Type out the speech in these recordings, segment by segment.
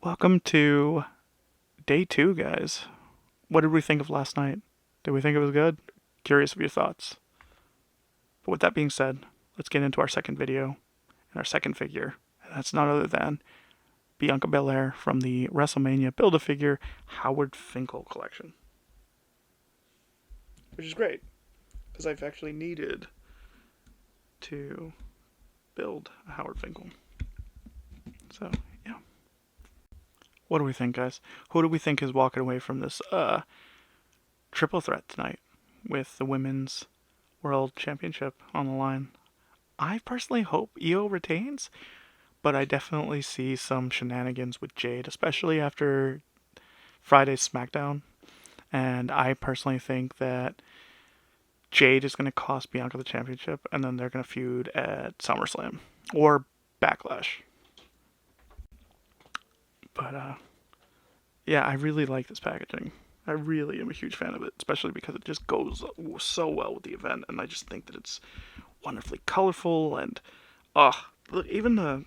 Welcome to day 2, guys. What did we think of last night? Did we think it was good? Curious of your thoughts. But with that being said, let's get into our second video and our second figure. And that's none other than Bianca Belair from the Wrestlemania Build-A-Figure Howard Finkel collection. Which is great, because I've actually needed to build a Howard Finkel. So, yeah. What do we think, guys? Who do we think is walking away from this triple threat tonight with the Women's World Championship on the line? I personally hope Io retains, but I definitely see some shenanigans with Jade, especially after Friday's SmackDown. And I personally think that Jade is going to cost Bianca the championship, and then they're going to feud at SummerSlam or Backlash. But yeah, I really like this packaging. I really am a huge fan of it, especially because it just goes so well with the event, and I just think that it's wonderfully colorful and look, even the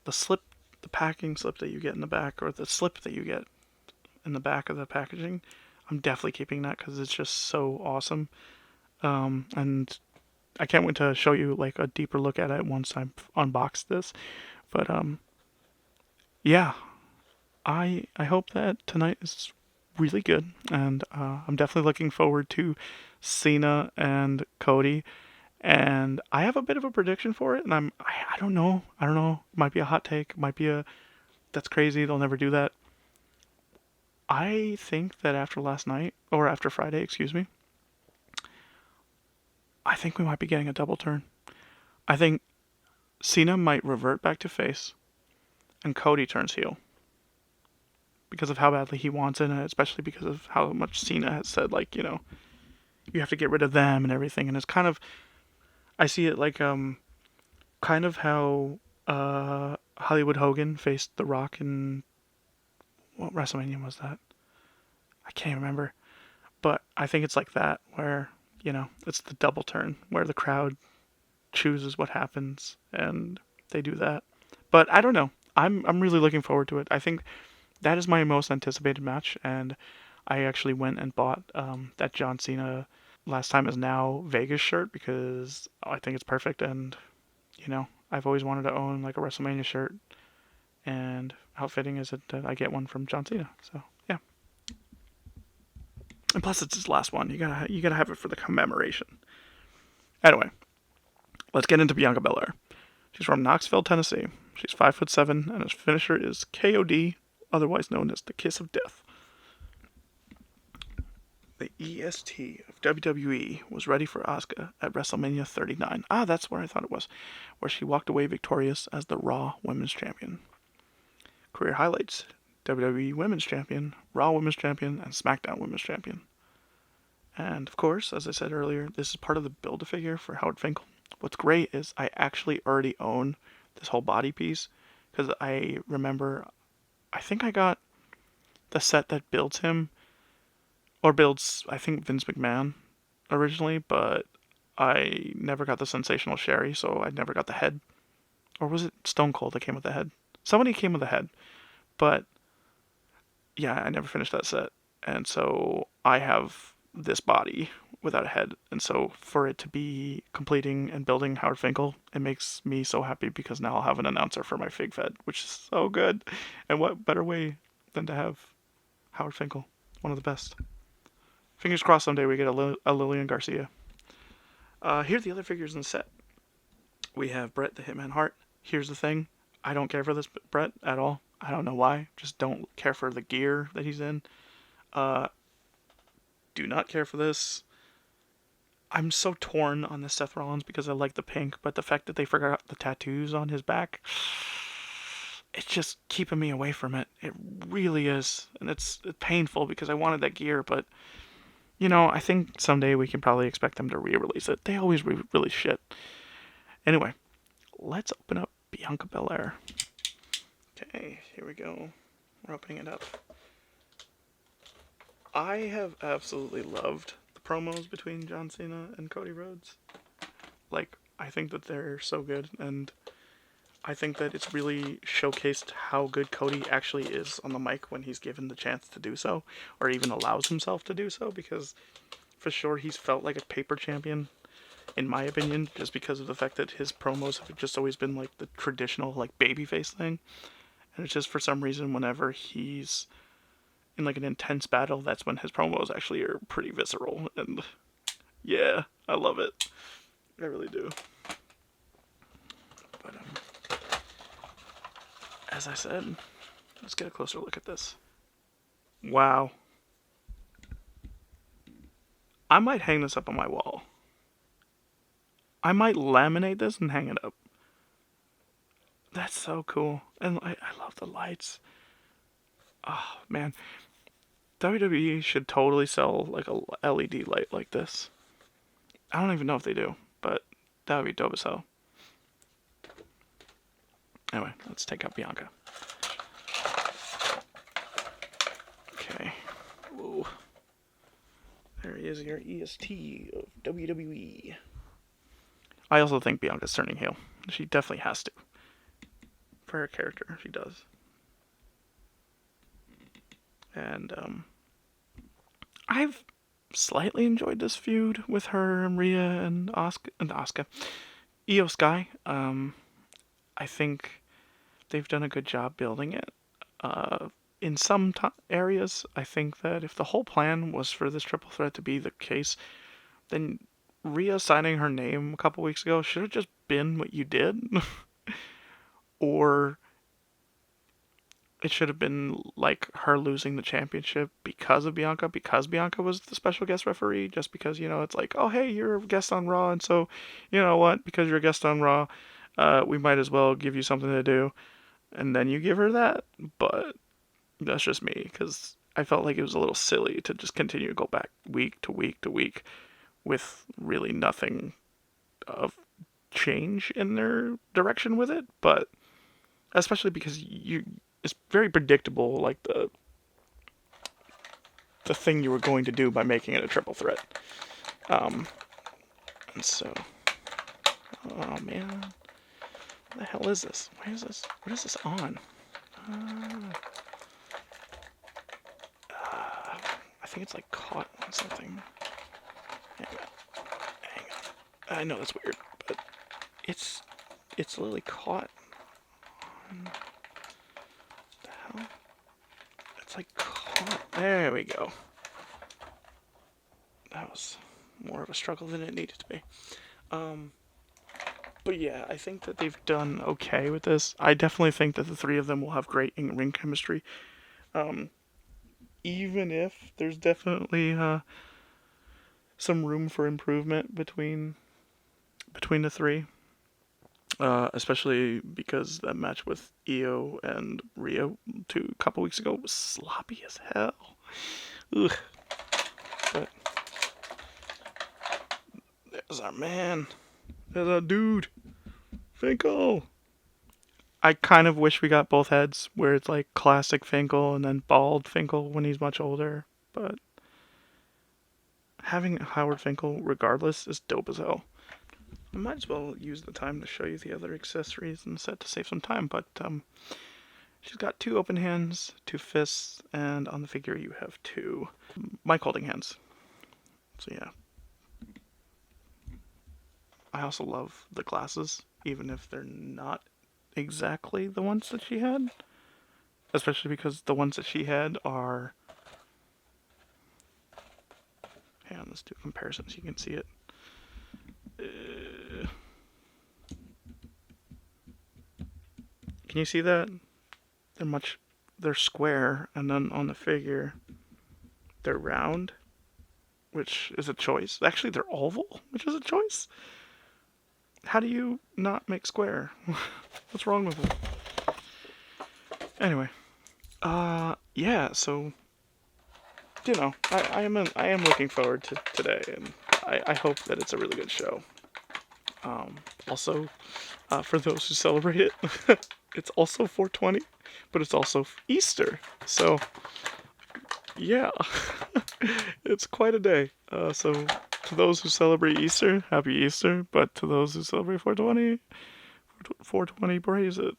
slip, the packing slip that you get in the back, or the slip that you get in the back of the packaging, I'm definitely keeping that because it's just so awesome. And I can't wait to show you like a deeper look at it once I've unboxed this. But yeah, I hope that tonight is really good, and I'm definitely looking forward to Cena and Cody. And I have a bit of a prediction for it, and I don't know. It might be a hot take. It might be a that's crazy. They'll never do that. I think that after last night, or after Friday, excuse me, I think we might be getting a double turn. I think Cena might revert back to face, and Cody turns heel because of how badly he wants it, and especially because of how much Cena has said, like, you have to get rid of them and everything. And it's kind of, I see it like kind of how Hollywood Hogan faced The Rock in what WrestleMania was that? I can't remember. But I think it's like that, where, it's the double turn, where the crowd chooses what happens, and they do that. But I don't know. I'm really looking forward to it. I think that is my most anticipated match, and I actually went and bought that John Cena Last Time Is Now Vegas shirt because I think it's perfect, and, I've always wanted to own like a WrestleMania shirt, and how fitting is it that I get one from John Cena? So, yeah. And plus, it's his last one. You gotta have it for the commemoration. Anyway, let's get into Bianca Belair. She's from Knoxville, Tennessee. She's 5'7", and her finisher is KOD, otherwise known as the Kiss of Death. The EST of WWE was ready for Asuka at WrestleMania 39. That's where I thought it was, where she walked away victorious as the Raw Women's Champion. Career highlights: WWE Women's Champion, Raw Women's Champion, and SmackDown Women's Champion. And of course, as I said earlier, this is part of the Build-A-Figure for Howard Finkel. What's great is I actually already own this whole body piece, because I remember, I think I got the set that builds him, or builds, I think, Vince McMahon originally, but I never got the Sensational Sherry, so I never got the head. Or was it Stone Cold that came with the head? Somebody came with the head, but yeah, I never finished that set, and so I have this body without a head, and so for it to be completing and building Howard Finkel, it makes me so happy because now I'll have an announcer for my Fig Fed, which is so good. And what better way than to have Howard Finkel, one of the best. Fingers crossed someday we get a Lillian Garcia. Here are the other figures in the set. We have Bret the Hitman Hart. Here's the thing, I don't care for this Bret at all. I don't know why. Just don't care for the gear that he's in. Do not care for this. I'm so torn on this Seth Rollins because I like the pink, but the fact that they forgot the tattoos on his back, it's just keeping me away from it. It really is. And it's painful because I wanted that gear, but, I think someday we can probably expect them to re-release it. They always re-release shit. Anyway, let's open up Bianca Belair. Okay, here we go. We're opening it up. I have absolutely loved the promos between John Cena and Cody Rhodes. Like, I think that they're so good, and I think that it's really showcased how good Cody actually is on the mic when he's given the chance to do so, or even allows himself to do so, because for sure he's felt like a paper champion, in my opinion, just because of the fact that his promos have just always been like the traditional like babyface thing. And it's just for some reason whenever he's in like an intense battle, that's when his promos actually are pretty visceral. And yeah, I love it. I really do. But as I said, let's get a closer look at this. Wow. I might hang this up on my wall. I might laminate this and hang it up. That's so cool. And I love the lights. Oh, man. WWE should totally sell like a LED light like this. I don't even know if they do, but that would be dope as hell. Anyway, let's take out Bianca. Okay. Whoa. There is your EST of WWE. I also think Bianca's turning heel. She definitely has to. For her character, she does. And I've slightly enjoyed this feud with her and Rhea and Asuka. Io Sky. I think they've done a good job building it. In some areas, I think that if the whole plan was for this triple threat to be the case, then Rhea signing her name a couple weeks ago should have just been what you did. Or it should have been like her losing the championship because of Bianca, because Bianca was the special guest referee, just because, it's like, oh, hey, you're a guest on Raw, and so, you know what, because you're a guest on Raw, we might as well give you something to do, and then you give her that. But that's just me, because I felt like it was a little silly to just continue to go back week to week to week with really nothing of change in their direction with it, but especially because it's very predictable, like the thing you were going to do by making it a triple threat. And so, oh man, what the hell is this? Why is this? What is this on? I think it's like caught on something. Hang on. I know that's weird, but it's literally caught on. The hell? It's like caught. There we go. That was more of a struggle than it needed to be. But yeah, I think that they've done okay with this. I definitely think that the three of them will have great in-ring chemistry. Even if there's definitely some room for improvement between the three. Especially because that match with Io and Rio a couple weeks ago was sloppy as hell. Ugh. But there's our man. There's our dude. Finkel. I kind of wish we got both heads, where it's like classic Finkel and then bald Finkel when he's much older. But having Howard Finkel, regardless, is dope as hell. I might as well use the time to show you the other accessories in the set to save some time, but she's got 2 open hands, 2 fists, and on the figure you have 2 mic holding hands. So yeah. I also love the glasses, even if they're not exactly the ones that she had. Especially because the ones that she had are... Hang on, let's do a comparison so you can see it. Can you see that? They're square, and then on the figure, they're round, which is a choice. Actually, they're oval, which is a choice. How do you not make square? What's wrong with it? Anyway, yeah. So, I am looking forward to today, and I hope that it's a really good show. Also, for those who celebrate it, it's also 420, but it's also Easter. So, yeah, it's quite a day. So, to those who celebrate Easter, happy Easter. But to those who celebrate 420, 420 braise it.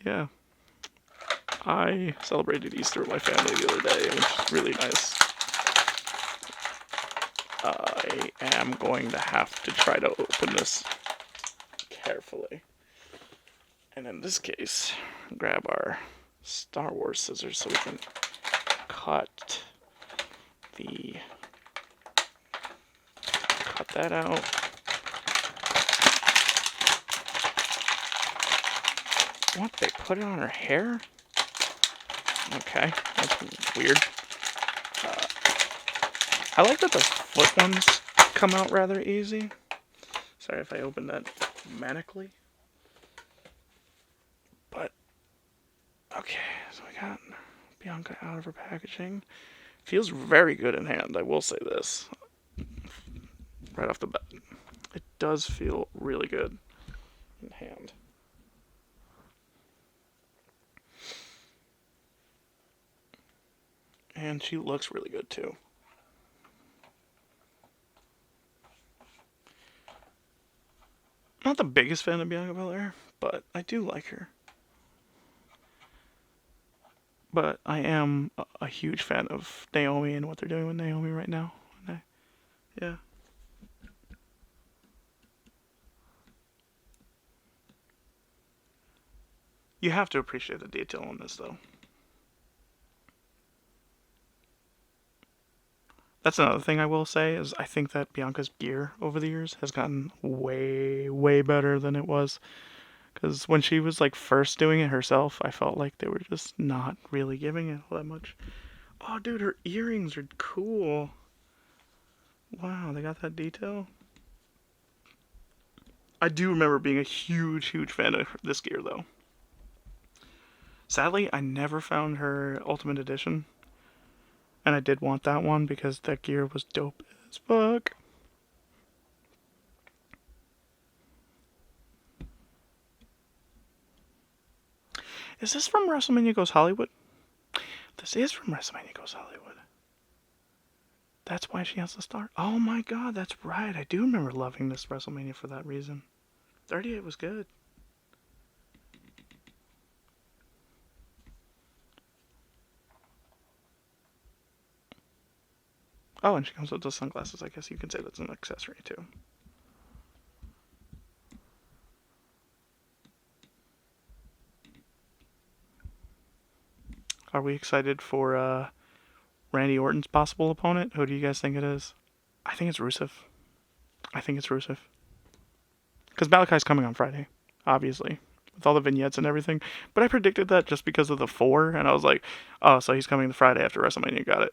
Yeah. I celebrated Easter with my family the other day, which is really nice. I am going to have to try to open this carefully. And in this case, grab our Star Wars scissors so we can cut that out. What? They put it on her hair? Okay, that's weird. I like that the foot ones come out rather easy. Sorry if I opened that manically. But, okay, so we got Bianca out of her packaging. Feels very good in hand, I will say this. Right off the bat. It does feel really good in hand. And she looks really good too. Not the biggest fan of Bianca Belair, but I do like her. But I am a huge fan of Naomi and what they're doing with Naomi right now. Yeah. You have to appreciate the detail on this, though. That's another thing I will say is I think that Bianca's gear over the years has gotten way, way better than it was. Because when she was like first doing it herself, I felt like they were just not really giving it all that much. Oh, dude, her earrings are cool. Wow, they got that detail. I do remember being a huge, huge fan of this gear, though. Sadly, I never found her Ultimate Edition. And I did want that one because that gear was dope as fuck. Is this from WrestleMania Goes Hollywood? This is from WrestleMania Goes Hollywood. That's why she has the star. Oh my god, that's right. I do remember loving this WrestleMania for that reason. 38 was good. Oh, and she comes with the sunglasses. I guess you can say that's an accessory too. Are we excited for Randy Orton's possible opponent? Who do you guys think it is? I think it's Rusev. Because Malachi's coming on Friday, obviously, with all the vignettes and everything. But I predicted that just because of the 4, and I was like, oh, so he's coming the Friday after WrestleMania. Got it.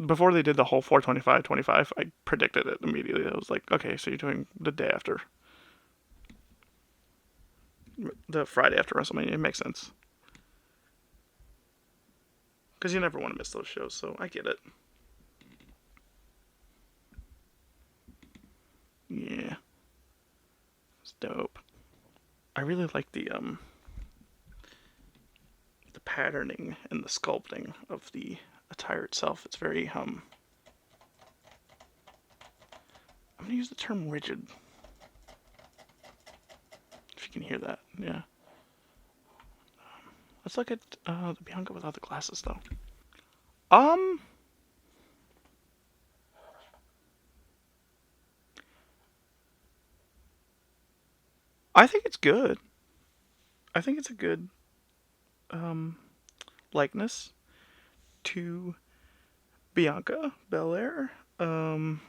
Before they did the whole 4/25/25, I predicted it immediately. I was like, okay, so you're doing the day after. The Friday after WrestleMania. It makes sense. Because you never want to miss those shows, so I get it. Yeah. It's dope. I really like the patterning and the sculpting of the attire itself. It's very I'm gonna use the term rigid. If you can hear that, yeah. Let's look at the Bianca without the glasses, though. I think it's good. I think it's a good likeness to Bianca Belair. But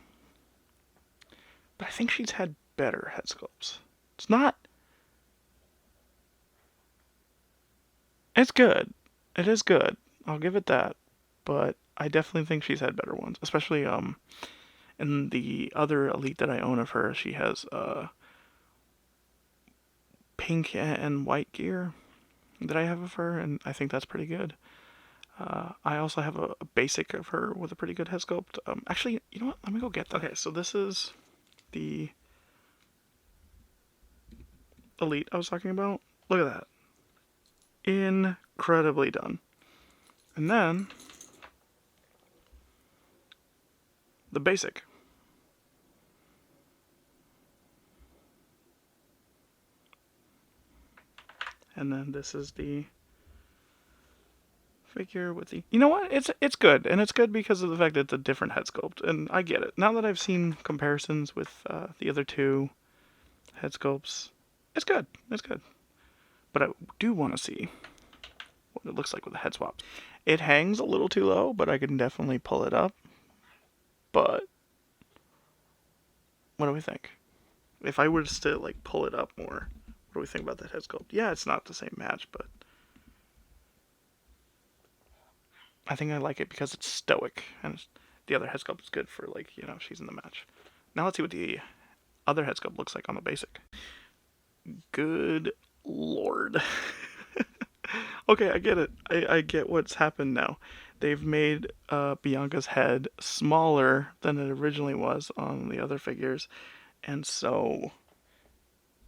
I think she's had better head sculpts. It's not. It's good. It is good. I'll give it that. But I definitely think she's had better ones, especially in the other elite that I own of her. She has pink and white gear that I have of her, and I think that's pretty good. I also have a basic of her with a pretty good head sculpt. Actually, you know what? Let me go get that. Okay, so this is the elite I was talking about. Look at that. Incredibly done. And then the basic. And then this is the figure with the... You know what? It's good, and it's good because of the fact that it's a different head sculpt, and I get it. Now that I've seen comparisons with the other two head sculpts, it's good. It's good. But I do want to see what it looks like with the head swaps. It hangs a little too low, but I can definitely pull it up. But what do we think? If I were to like pull it up more, what do we think about that head sculpt? Yeah, it's not the same match, but I think I like it because it's stoic, and the other head sculpt is good for, like, you know, she's in the match. Now let's see what the other head sculpt looks like on the basic. Good lord. Okay, I get it. I get what's happened now. They've made Bianca's head smaller than it originally was on the other figures, and so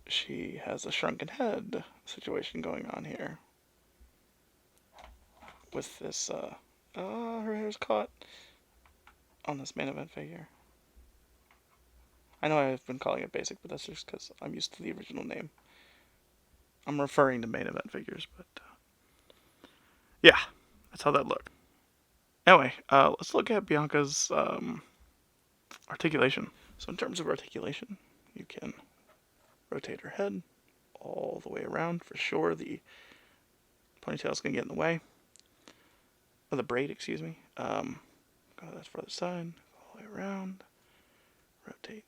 she has a shrunken head situation going on here. With this, her hair's caught on this main event figure. I know I've been calling it basic, but that's just because I'm used to the original name. I'm referring to main event figures, but yeah, that's how that looked. Anyway, let's look at Bianca's articulation. So in terms of articulation, you can rotate her head all the way around. For sure, the ponytail's going to get in the way. Or the braid, excuse me. Go to that further side, all the way around. Rotate,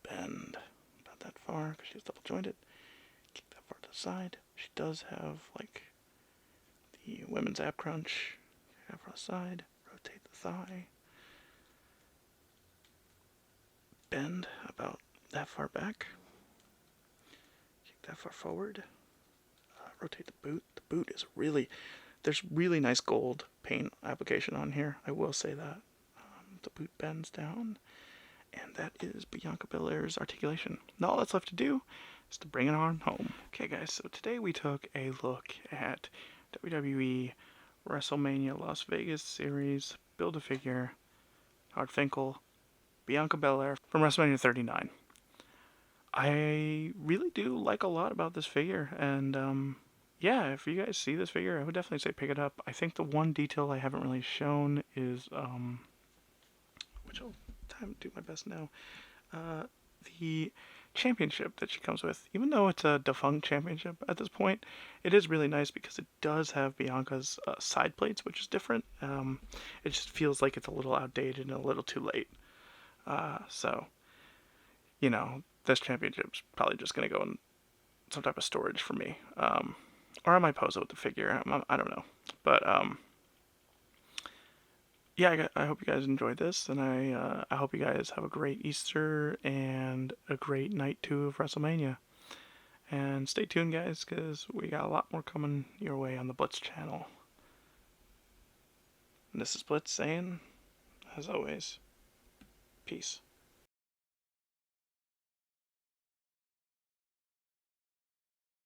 bend about that far because she's double jointed. Kick that far to the side. She does have like the women's ab crunch. Kick that far to the side. Rotate the thigh. Bend about that far back. Kick that far forward. Rotate the boot. The boot is really... There's really nice gold paint application on here. I will say that. The boot bends down. And that is Bianca Belair's articulation. Now all that's left to do is to bring it on home. Okay guys, so today we took a look at WWE WrestleMania Las Vegas series Build-A-Figure Hard-Finkel Bianca Belair from WrestleMania 39. I really do like a lot about this figure, and yeah, if you guys see this figure, I would definitely say pick it up. I think the one detail I haven't really shown is, which I'll do my best now, the championship that she comes with. Even though it's a defunct championship at this point, it is really nice because it does have Bianca's side plates, which is different. It just feels like it's a little outdated and a little too late. So, you know, this championship's probably just going to go in some type of storage for me. Or I might pose it with the figure. I don't know. But, yeah, I hope you guys enjoyed this, and I hope you guys have a great Easter and a great night 2 of WrestleMania. And stay tuned, guys, because we got a lot more coming your way on the Blitz channel. And this is Blitz saying, as always, peace.